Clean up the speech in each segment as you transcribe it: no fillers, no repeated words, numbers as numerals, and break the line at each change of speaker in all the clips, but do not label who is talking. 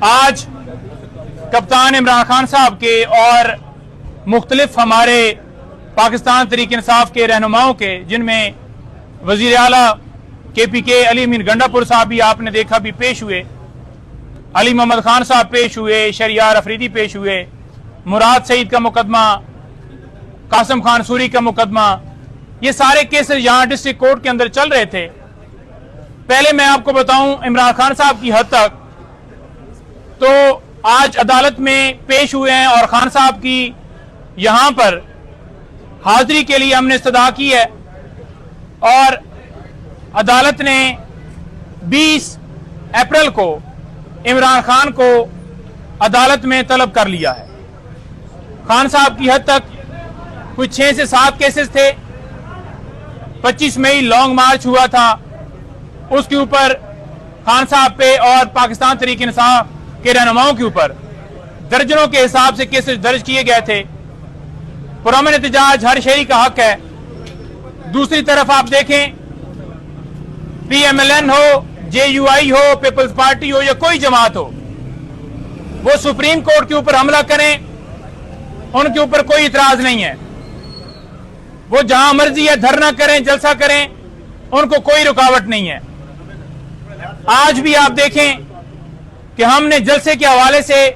आज कप्तान इमरान खान साहब के और मुख्तलिफ हमारे पाकिस्तान तहरीक इंसाफ के रहनुमाओं के, जिनमें वजीर आला KPK अली अमीन गंडापुर साहब भी आपने देखा भी पेश हुए, अली मोहम्मद खान साहब पेश हुए, शरियार अफरीदी पेश हुए, मुराद सईद का मुकदमा, कासिम खान सूरी का मुकदमा, ये सारे केसेस यहाँ डिस्ट्रिक्ट कोर्ट के अंदर चल रहे थे। पहले मैं आपको बताऊं इमरान खान साहब की हद तक तो आज अदालत में पेश हुए हैं और खान साहब की यहां पर हाजिरी के लिए हमने इस्तदा की है और अदालत ने 20 अप्रैल को इमरान खान को अदालत में तलब कर लिया है। खान साहब की हद तक कुछ 6 से 7 केसेस थे। 25 मई लॉन्ग मार्च हुआ था, उसके ऊपर खान साहब पे और पाकिस्तान तहरीक इंसाफ के रहनुमाओं के ऊपर दर्जनों के हिसाब से केसेस दर्ज किए गए थे। पुरअमन एहतजाज हर शहरी का हक है। दूसरी तरफ आप देखें, PMLN हो, JUI हो, पीपल्स पार्टी हो या कोई जमात हो, वो सुप्रीम कोर्ट के ऊपर हमला करें, उनके ऊपर कोई इतराज नहीं है। वो जहां मर्जी है धरना करें, जलसा करें, उनको कोई रुकावट नहीं है। आज भी आप देखें कि हमने जलसे के हवाले से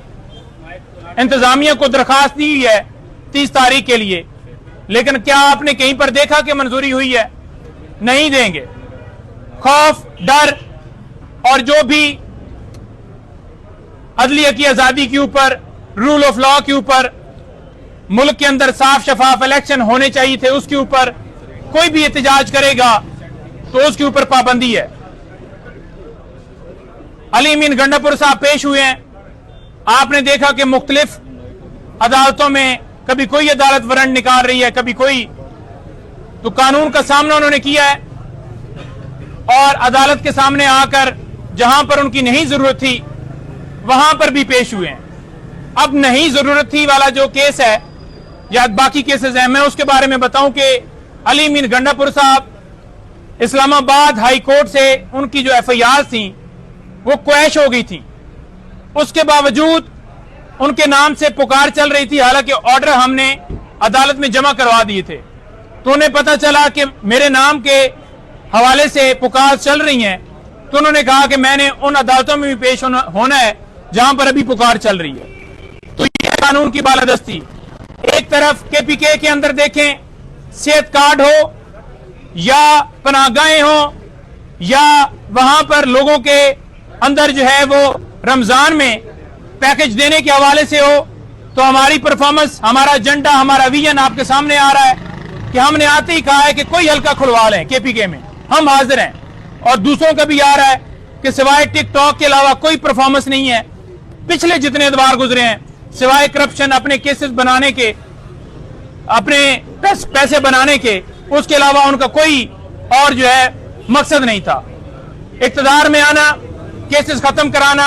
इंतजामिया को दरखास्त दी है 30 तारीख के लिए, लेकिन क्या आपने कहीं पर देखा कि मंजूरी हुई है? नहीं देंगे। खौफ, डर और जो भी अदलिया की आजादी के ऊपर, रूल ऑफ लॉ के ऊपर, मुल्क के अंदर साफ शफाफ इलेक्शन होने चाहिए थे, उसके ऊपर कोई भी एहतजाज करेगा तो उसके ऊपर पाबंदी है। अली अमीन गंडापुर साहब पेश हुए हैं। आपने देखा कि मुख्तलिफ अदालतों में कभी कोई अदालत वारंट निकाल रही है, कभी कोई, तो कानून का सामना उन्होंने किया है और अदालत के सामने आकर जहां पर उनकी नहीं जरूरत थी वहां पर भी पेश हुए हैं। अब नहीं जरूरत थी वाला जो केस है या बाकी केसेस हैं, मैं उसके बारे में बताऊं कि अली अमीन गंडापुर साहब इस्लामाबाद हाई कोर्ट से उनकी जो FIR थी वो क्वैश हो गई थी। उसके बावजूद उनके नाम से पुकार चल रही थी, हालांकि ऑर्डर हमने अदालत में जमा करवा दिए थे। तो उन्हें पता चला कि मेरे नाम के हवाले से पुकार चल रही हैं, तो उन्होंने कहा कि मैंने उन अदालतों में भी पेश होना है जहां पर अभी पुकार चल रही है। तो ये कानून की बालादस्ती। एक तरफ KPK के अंदर देखें, सेहत कार्ड हो या पनाहगाहें हो या वहां पर लोगों के अंदर जो है वो रमजान में पैकेज देने के हवाले से हो, तो हमारी परफॉर्मेंस, हमारा एजेंडा, हमारा विजन आपके सामने आ रहा है कि हमने आते ही कहा है कि कोई हल्का खुलवा लें KPK में, हम हाजिर हैं। और दूसरों का भी आ रहा है कि सिवाय टिकटॉक के अलावा कोई परफॉर्मेंस नहीं है। पिछले जितने एतवार गुजरे हैं, सिवाय करप्शन, अपने केसेस बनाने के, अपने पैसे बनाने के, उसके अलावा उनका कोई और जो है मकसद नहीं था। इक्तदार में आना, केसेस खत्म कराना,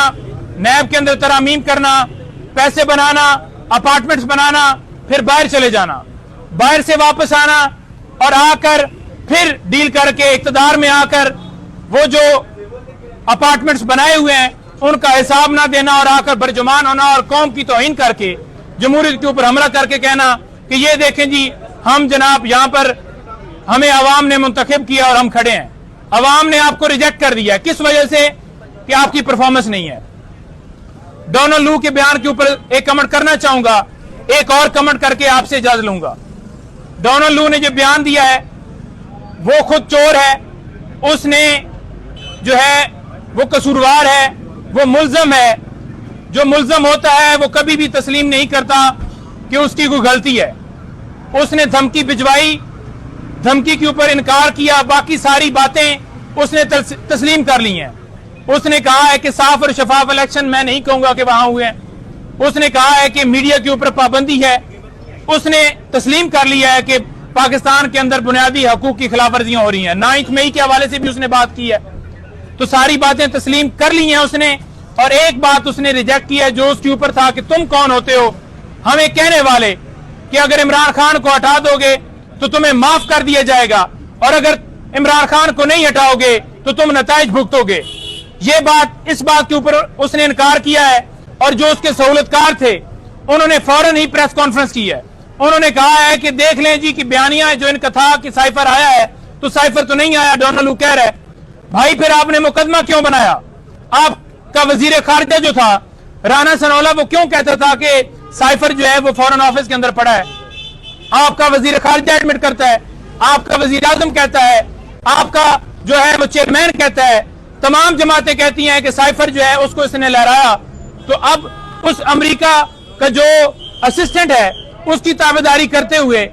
नैब के अंदर तरामीम करना, पैसे बनाना, अपार्टमेंट्स बनाना, फिर बाहर चले जाना, बाहर से वापस आना और आकर फिर डील करके इक्तदार में आकर वो जो अपार्टमेंट्स बनाए हुए हैं उनका हिसाब ना देना और आकर बरजुमान होना और कौम की तौहीन करके जमहूरियत के ऊपर हमला करके कहना कि ये देखें जी, हम जनाब यहाँ पर हमें अवाम ने मुंतखब किया और हम खड़े हैं। अवाम ने आपको रिजेक्ट कर दिया है। किस वजह से? कि आपकी परफॉर्मेंस नहीं है। डोनाल्ड लू के बयान के ऊपर एक कमेंट करना चाहूंगा, एक और कमेंट करके आपसे इजाजत लूंगा। डोनाल्ड लू ने जो बयान दिया है वो खुद चोर है, उसने जो है वो कसूरवार है, वो मुल्जम है। जो मुल्जम होता है वो कभी भी तस्लीम नहीं करता कि उसकी कोई गलती है। उसने धमकी भिजवाई, धमकी के ऊपर इनकार किया, बाकी सारी बातें उसने तस्लीम कर ली हैं। उसने कहा है कि साफ और शफाफ इलेक्शन, मैं नहीं कहूंगा कि वहां हुए हैं। उसने कहा है कि मीडिया के ऊपर पाबंदी है। उसने तस्लीम कर लिया है कि पाकिस्तान के अंदर बुनियादी हकूक की खिलाफवर्जियां हो रही हैं। 9 मई के हवाले से भी उसने बात की है। तो सारी बातें तस्लीम कर ली हैं उसने, और एक बात उसने रिजेक्ट की है जो उसके ऊपर था कि तुम कौन होते हो हमें कहने वाले कि अगर इमरान खान को हटा दोगे तो तुम्हें माफ कर दिया जाएगा और अगर इमरान खान को नहीं हटाओगे तो तुम नताइज भुगतोगे। ये बात, इस बात के ऊपर उसने इनकार किया है और जो उसके सहूलतकार थे उन्होंने फौरन ही प्रेस कॉन्फ्रेंस की है। उन्होंने कहा है कि देख लें जी कि बयानिया जो इनका था कि साइफर आया है, तो साइफर तो नहीं आया, डोनाल्ड लू कह रहा है। भाई फिर आपने मुकदमा क्यों बनाया? आपका वजीर खारजा जो था राना सनोला, वो क्यों कहता था कि साइफर जो है वो फॉरेन ऑफिस के अंदर पड़ा है? आपका वजीर खारजा एडमिट करता है, आपका वजीर आजम कहता है, आपका जो है वो चेयरमैन कहता है, तमाम जमातें कहती हैं कि साइफर जो है उसको इसने लहराया। तो अब उस अमेरिका का जो असिस्टेंट है उसकी ताबेदारी करते हुए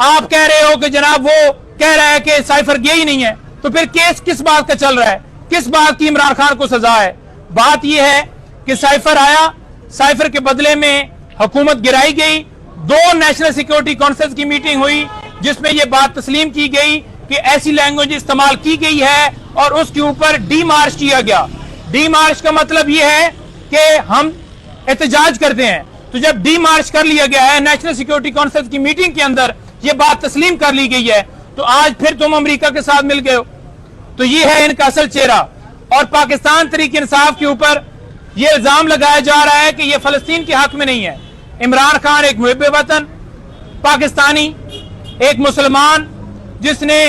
आप कह रहे हो कि जनाब वो कह रहा है कि साइफर गया ही नहीं है। तो फिर केस किस बात का चल रहा है? किस बात की इमरान खान को सजा है? बात यह है कि साइफर आया, साइफर के बदले में हुकूमत गिराई गई। 2 नेशनल सिक्योरिटी काउंसिल की मीटिंग हुई जिसमें यह बात तस्लीम की गई कि ऐसी लैंग्वेज इस्तेमाल की गई है और उसके ऊपर डी मार्च किया गया। डी मार्च का मतलब यह है कि हम एहतजाज करते हैं। तो जब डी मार्च कर लिया गया है, नेशनल सिक्योरिटी काउंसिल की मीटिंग के अंदर यह बात तस्लीम कर ली गई है, तो आज फिर तुम अमेरिका के साथ मिल गए हो। तो ये है इनका असल चेहरा। और पाकिस्तान तहरीक इंसाफ के ऊपर यह इल्जाम लगाया जा रहा है कि यह फलस्तीन के हक में नहीं है। इमरान खान एक मुहिब वतन पाकिस्तानी, एक मुसलमान जिसने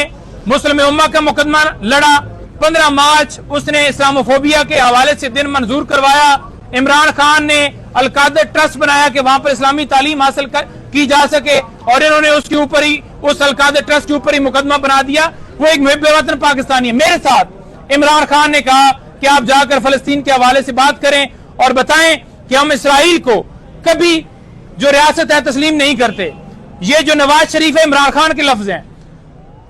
मुस्लिम उम्मा का मुकदमा लड़ा। 15 मार्च उसने इस्लामोफोबिया के हवाले से दिन मंजूर करवाया। इमरान खान ने अल-कादर ट्रस्ट बनाया कि वहां पर इस्लामी तालीम हासिल की जा सके और इन्होंने उसके ऊपर ही, उस अल-कादर ट्रस्ट के ऊपर ही मुकदमा बना दिया। वो एक मुहिब वतन पाकिस्तानी है। मेरे साथ इमरान खान ने कहा कि आप जाकर फलस्तीन के हवाले से बात करें और बताएं कि हम इसराइल को कभी जो रियासत है तस्लीम नहीं करते। ये जो नवाज शरीफ है, इमरान खान के लफ्ज हैं।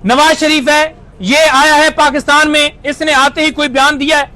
नवाज शरीफ है, ये आया है पाकिस्तान में, इसने आते ही कोई बयान दिया है?